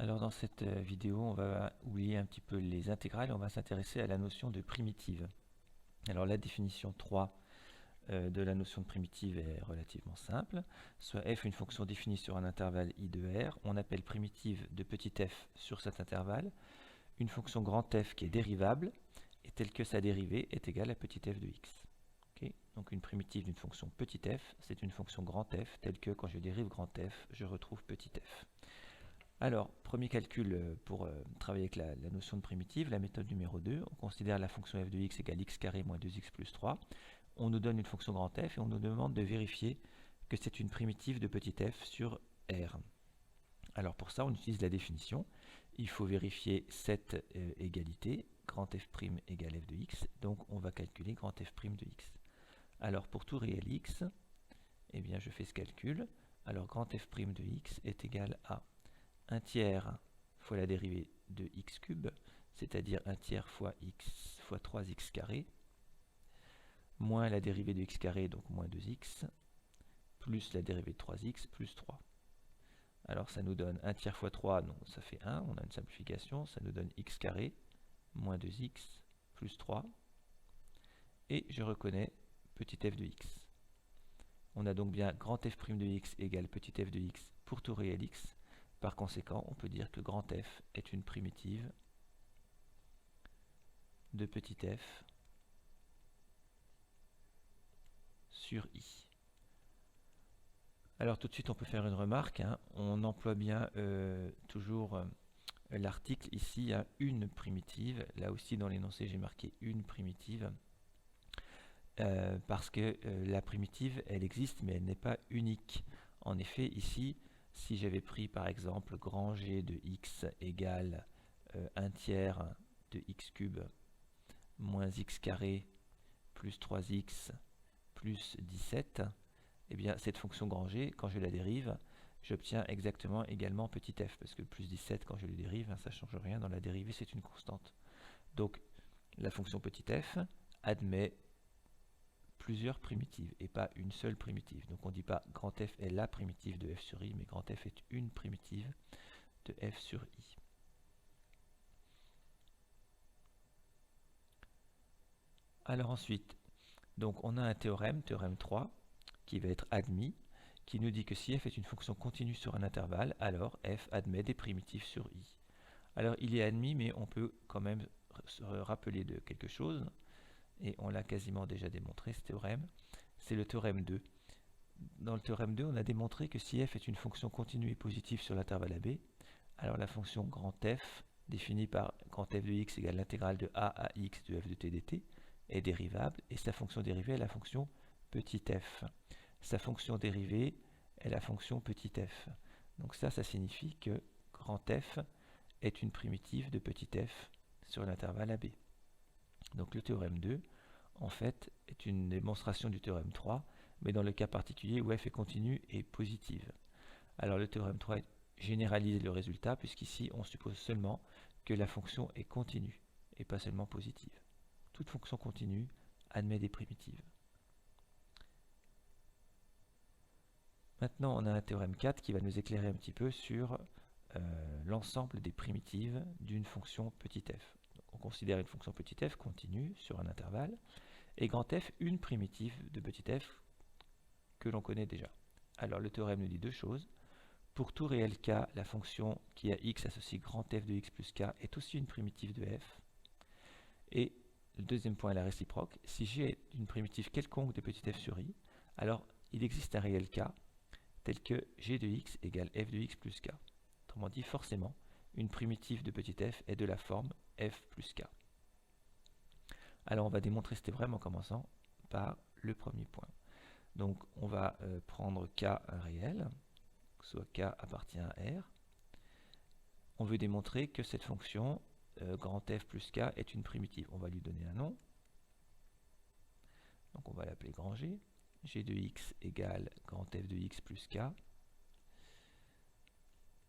Alors dans cette vidéo, on va oublier un petit peu les intégrales et on va s'intéresser à la notion de primitive. Alors la définition 3 de la notion de primitive est relativement simple. Soit f une fonction définie sur un intervalle i de r, on appelle primitive de petit f sur cet intervalle une fonction grand F qui est dérivable et telle que sa dérivée est égale à petit f de x. Okay. Donc une primitive d'une fonction petit f, c'est une fonction grand F telle que quand je dérive grand F, je retrouve petit f. Alors, premier calcul pour travailler avec la notion de primitive, la méthode numéro 2, on considère la fonction f de x égale x carré moins 2x plus 3. On nous donne une fonction grand F et on nous demande de vérifier que c'est une primitive de petit f sur R. Alors pour ça, on utilise la définition. Il faut vérifier cette égalité, grand f' égale f de x, donc on va calculer grand f' de x. Alors pour tout réel x, eh bien je fais ce calcul. Alors grand f' de x est égal à 1 tiers fois la dérivée de x cube, c'est-à-dire 1 tiers fois x fois 3x carré, moins la dérivée de x carré, donc moins 2x, plus la dérivée de 3x, plus 3. Alors ça nous donne 1 tiers fois 3, non, ça fait 1, on a une simplification, ça nous donne x carré, moins 2x, plus 3, et je reconnais petit f de x. On a donc bien grand f' de x égale petit f de x pour tout réel x. Par conséquent, on peut dire que grand F est une primitive de petit f sur i. Alors tout de suite, on peut faire une remarque. Hein. On emploie bien toujours l'article ici à une primitive. Là aussi, dans l'énoncé, j'ai marqué une primitive. Parce que la primitive, elle existe, mais elle n'est pas unique. En effet, ici, si j'avais pris par exemple grand G de x égale 1 tiers de x cube moins x carré plus 3x plus 17, eh bien cette fonction grand G, quand je la dérive, j'obtiens exactement également petit f, parce que plus 17 quand je le dérive, ça ne change rien, dans la dérivée c'est une constante. Donc la fonction petit f admet plusieurs primitives et pas une seule primitive. Donc on ne dit pas grand F est la primitive de f sur i, mais grand F est une primitive de f sur i. Alors ensuite, donc on a un théorème 3, qui va être admis, qui nous dit que si f est une fonction continue sur un intervalle, alors f admet des primitives sur i. Alors il est admis, mais on peut quand même se rappeler de quelque chose, et on l'a quasiment déjà démontré ce théorème, c'est le théorème 2. Dans le théorème 2, on a démontré que si f est une fonction continue et positive sur l'intervalle AB, alors la fonction grand F, définie par grand F de x égale l'intégrale de a à x de f de t dt, est dérivable, et sa fonction dérivée est la fonction petit f. Sa fonction dérivée est la fonction petit f. Donc ça signifie que grand F est une primitive de petit f sur l'intervalle AB. Donc le théorème 2, en fait, est une démonstration du théorème 3, mais dans le cas particulier où f est continue et positive. Alors le théorème 3 généralise le résultat, puisqu'ici on suppose seulement que la fonction est continue et pas seulement positive. Toute fonction continue admet des primitives. Maintenant on a un théorème 4 qui va nous éclairer un petit peu sur l'ensemble des primitives d'une fonction petit f. Donc, on considère une fonction petit f continue sur un intervalle, et grand F une primitive de petit f que l'on connaît déjà. Alors le théorème nous dit deux choses. Pour tout réel k, la fonction qui a x associe grand F de x plus k est aussi une primitive de f. Et le deuxième point est la réciproque. Si g est une primitive quelconque de petit f sur i, alors il existe un réel k tel que g de x égale f de x plus k. Autrement dit, forcément, une primitive de petit f est de la forme f plus k. Alors on va démontrer ce théorème en commençant par le premier point. Donc on va prendre k un réel, soit k appartient à R. On veut démontrer que cette fonction grand F plus k est une primitive. On va lui donner un nom. Donc on va l'appeler grand G. G de x égale grand F de x plus k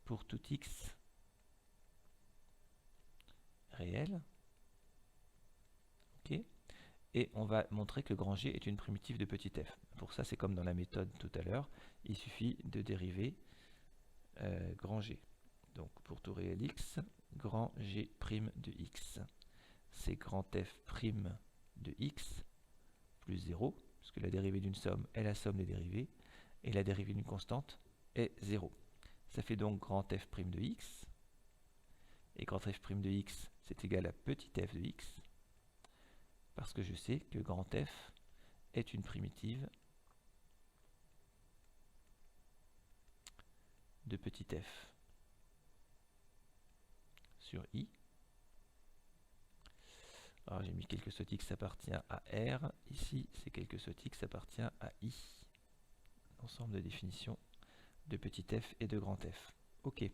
pour tout x réel. Ok. Et on va montrer que grand G est une primitive de petit f. Pour ça, c'est comme dans la méthode tout à l'heure, il suffit de dériver grand G. Donc pour tout réel x, grand G' de x, c'est grand f' de x plus 0, puisque la dérivée d'une somme est la somme des dérivées, et la dérivée d'une constante est 0. Ça fait donc grand f' de x, et grand f' de x, c'est égal à petit f de x, parce que je sais que grand f est une primitive de petit f sur i. Alors j'ai mis quelque soit x appartient à R, ici c'est quelque soit x appartient à i. Ensemble de définitions de petit f et de grand f. Ok.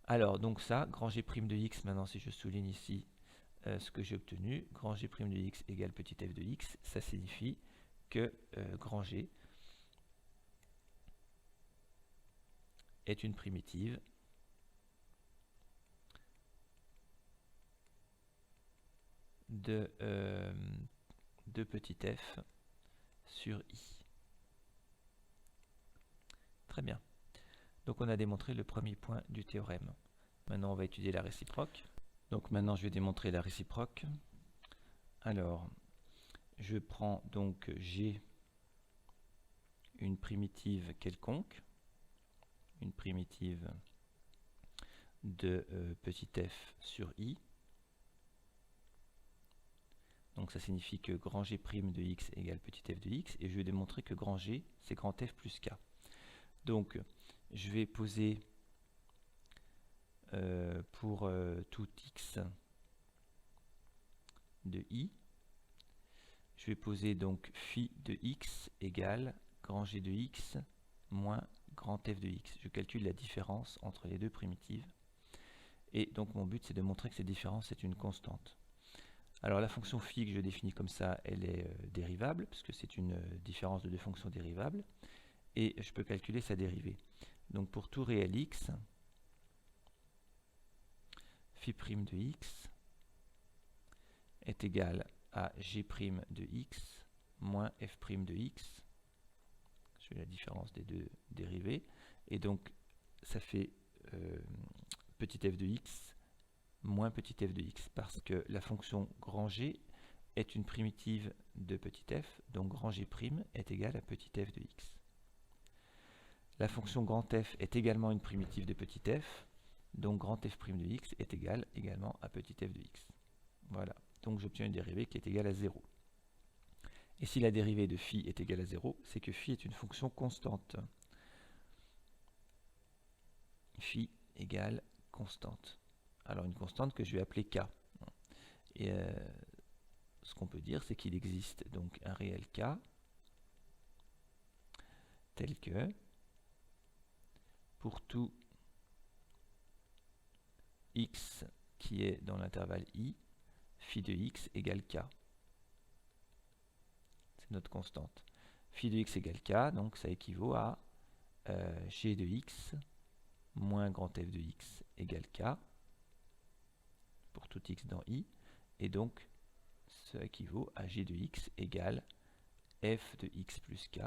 Alors donc ça, grand G' de x, maintenant si je souligne ici ce que j'ai obtenu, grand G' de x égale petit f de x, ça signifie que grand G est une primitive de petit f sur i. Très bien. Donc on a démontré le premier point du théorème. Maintenant on va étudier la réciproque. Donc maintenant je vais démontrer la réciproque. Alors je prends donc G, une primitive quelconque, une primitive de petit f sur i. Donc ça signifie que grand G' de x égale petit f de x, et je vais démontrer que grand G c'est grand f plus k. Donc je vais poser pour tout x de i, je vais poser donc phi de x égale grand G de x moins grand f de x. Je calcule la différence entre les deux primitives. Et donc mon but c'est de montrer que cette différence est une constante. Alors la fonction phi que je définis comme ça, elle est dérivable, puisque c'est une différence de deux fonctions dérivables. Et je peux calculer sa dérivée. Donc pour tout réel x, phi' de x est égal à G' de x moins f' de x. Je fais la différence des deux dérivées. Et donc ça fait petit f de x moins petit f de x, parce que la fonction grand G est une primitive de petit f, donc grand G' est égal à petit f de x. La fonction grand f est également une primitive de petit f, donc grand f' de x est égal également à petit f de x. Voilà, donc j'obtiens une dérivée qui est égale à 0. Et si la dérivée de phi est égale à 0, c'est que phi est une fonction constante. Phi égale constante. Alors une constante que je vais appeler k. Et ce qu'on peut dire, c'est qu'il existe donc un réel k tel que pour tout x qui est dans l'intervalle i, phi de x égale k. C'est notre constante. Phi de x égale k, donc ça équivaut à g de x moins grand f de x égale k pour tout x dans i, et donc ça équivaut à g de x égale f de x plus k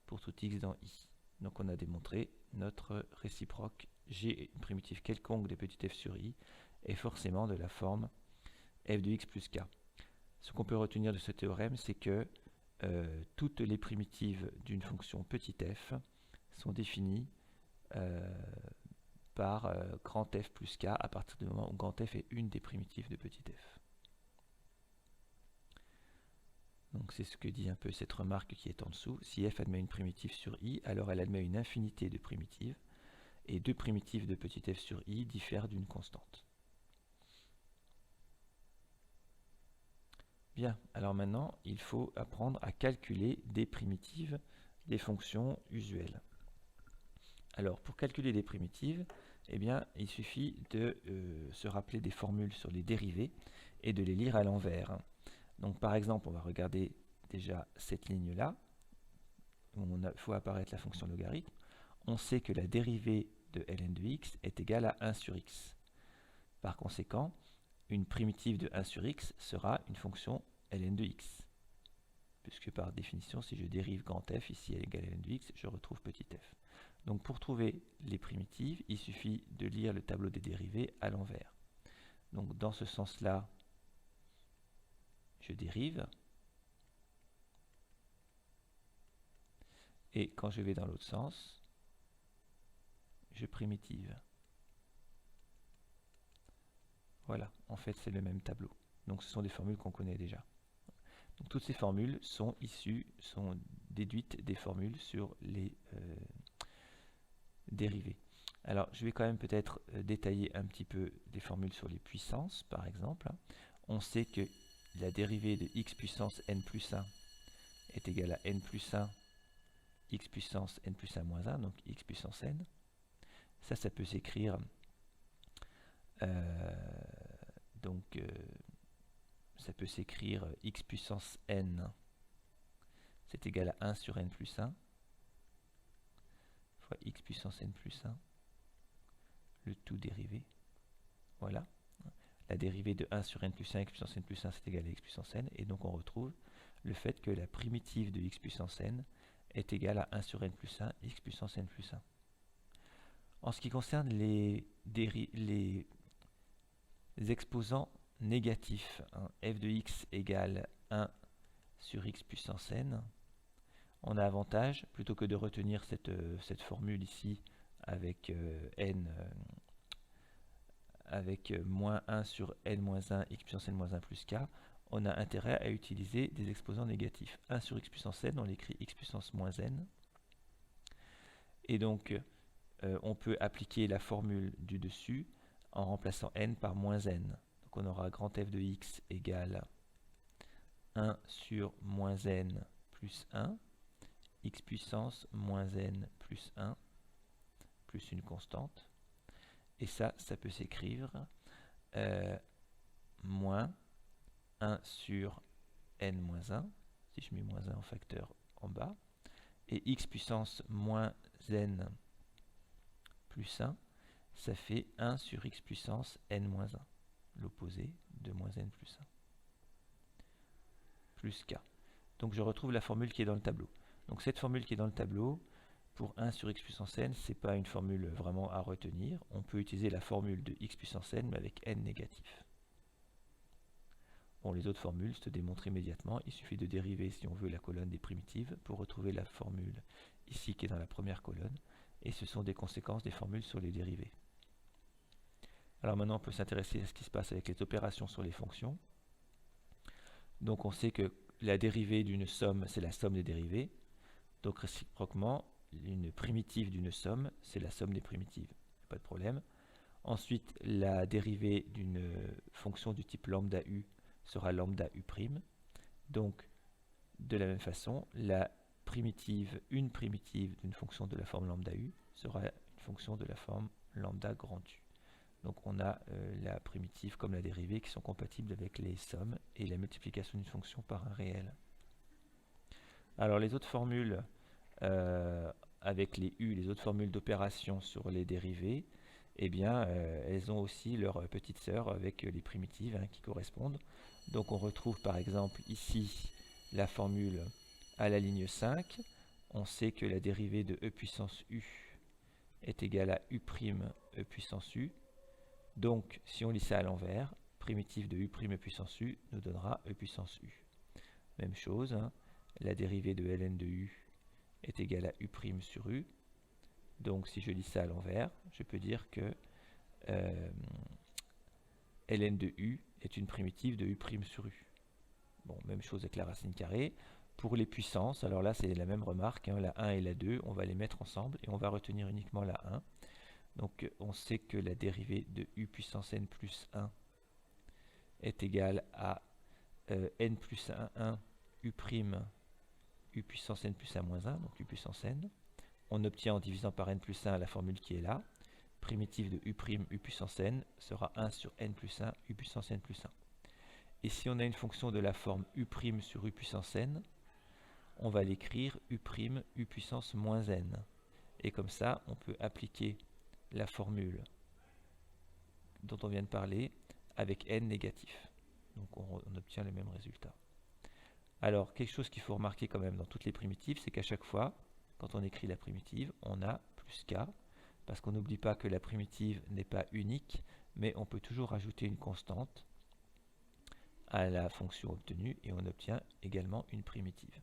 pour tout x dans i. Donc on a démontré notre réciproque g, une primitive quelconque de petit f sur i, est forcément de la forme f de x plus k. Ce qu'on peut retenir de ce théorème, c'est que toutes les primitives d'une fonction petit f sont définies par grand f plus k à partir du moment où grand f est une des primitives de petit f. Donc c'est ce que dit un peu cette remarque qui est en dessous. Si f admet une primitive sur i, alors elle admet une infinité de primitives, et deux primitives de petit f sur i diffèrent d'une constante. Bien, alors maintenant, il faut apprendre à calculer des primitives des fonctions usuelles. Alors, pour calculer des primitives, eh bien, il suffit de se rappeler des formules sur les dérivées et de les lire à l'envers. Donc, par exemple, on va regarder déjà cette ligne-là, où il faut apparaître la fonction logarithme. On sait que la dérivée de ln de x est égale à 1 sur x. Par conséquent, une primitive de 1 sur x sera une fonction ln de x, puisque par définition, si je dérive grand f, ici elle égale ln de x, je retrouve petit f. Donc pour trouver les primitives, il suffit de lire le tableau des dérivées à l'envers. Donc dans ce sens-là, je dérive. Et quand je vais dans l'autre sens, je primitive. Voilà, en fait c'est le même tableau. Donc ce sont des formules qu'on connaît déjà. Donc toutes ces formules sont déduites des formules sur les dérivées. Alors je vais quand même peut-être détailler un petit peu des formules sur les puissances, par exemple. On sait que la dérivée de x puissance n plus 1 est égale à n plus 1 x puissance n plus 1 moins 1, donc x puissance n. Ça peut s'écrire ça peut s'écrire x puissance n, c'est égal à 1 sur n plus 1 fois x puissance n plus 1, le tout dérivé. Voilà. La dérivée de 1 sur n plus 1, x puissance n plus 1, c'est égal à x puissance n. Et donc on retrouve le fait que la primitive de x puissance n est égale à 1 sur n plus 1, x puissance n plus 1. En ce qui concerne les exposants négatifs, f de x égale 1 sur x puissance n, on a avantage, plutôt que de retenir cette formule ici avec n avec moins 1 sur n moins 1 x puissance n moins 1 plus k, on a intérêt à utiliser des exposants négatifs. 1 sur x puissance n, on l'écrit x puissance moins n. Et donc, on peut appliquer la formule du dessus en remplaçant n par moins n. Donc on aura grand f de x égale 1 sur moins n plus 1, x puissance moins n plus 1, plus une constante. Et ça peut s'écrire moins 1 sur n moins 1, si je mets moins 1 en facteur en bas, et x puissance moins n plus 1, ça fait 1 sur x puissance n moins 1, l'opposé de moins n plus 1, plus k. Donc je retrouve la formule qui est dans le tableau. Donc cette formule qui est dans le tableau, pour 1 sur x puissance n, ce n'est pas une formule vraiment à retenir. On peut utiliser la formule de x puissance n, mais avec n négatif. Bon, les autres formules se démontrent immédiatement. Il suffit de dériver, si on veut, la colonne des primitives pour retrouver la formule ici qui est dans la première colonne. Et ce sont des conséquences des formules sur les dérivées. Alors maintenant, on peut s'intéresser à ce qui se passe avec les opérations sur les fonctions. Donc on sait que la dérivée d'une somme, c'est la somme des dérivées. Donc réciproquement, une primitive d'une somme, c'est la somme des primitives. Pas de problème. Ensuite, la dérivée d'une fonction du type lambda u sera lambda u'. Donc, de la même façon, une primitive d'une fonction de la forme lambda u sera une fonction de la forme lambda grand u. Donc on a la primitive comme la dérivée qui sont compatibles avec les sommes et la multiplication d'une fonction par un réel. Alors les autres formules avec les u, les autres formules d'opération sur les dérivées, eh bien elles ont aussi leur petite sœur avec les primitives qui correspondent. Donc on retrouve par exemple ici la formule à la ligne 5. On sait que la dérivée de e puissance u est égale à u' e puissance u. Donc, si on lit ça à l'envers, primitive de u' e puissance u nous donnera e puissance u. Même chose, la dérivée de ln de u est égale à u' sur u. Donc, si je lis ça à l'envers, je peux dire que ln de u est une primitive de u' sur u. Bon, même chose avec la racine carrée. Pour les puissances, alors là, c'est la même remarque, la 1 et la 2, on va les mettre ensemble et on va retenir uniquement la 1. Donc on sait que la dérivée de u puissance n plus 1 est égale à n plus 1 u' u puissance n plus 1 moins 1, donc u puissance n. On obtient en divisant par n plus 1 la formule qui est là. Primitive de u' puissance n sera 1 sur n plus 1 u puissance n plus 1. Et si on a une fonction de la forme u' sur u puissance n, on va l'écrire u' u puissance moins n. Et comme ça, on peut appliquer la formule dont on vient de parler avec n négatif. Donc on obtient le même résultat. Alors, quelque chose qu'il faut remarquer quand même dans toutes les primitives, c'est qu'à chaque fois, quand on écrit la primitive, on a plus k, parce qu'on n'oublie pas que la primitive n'est pas unique, mais on peut toujours rajouter une constante à la fonction obtenue et on obtient également une primitive.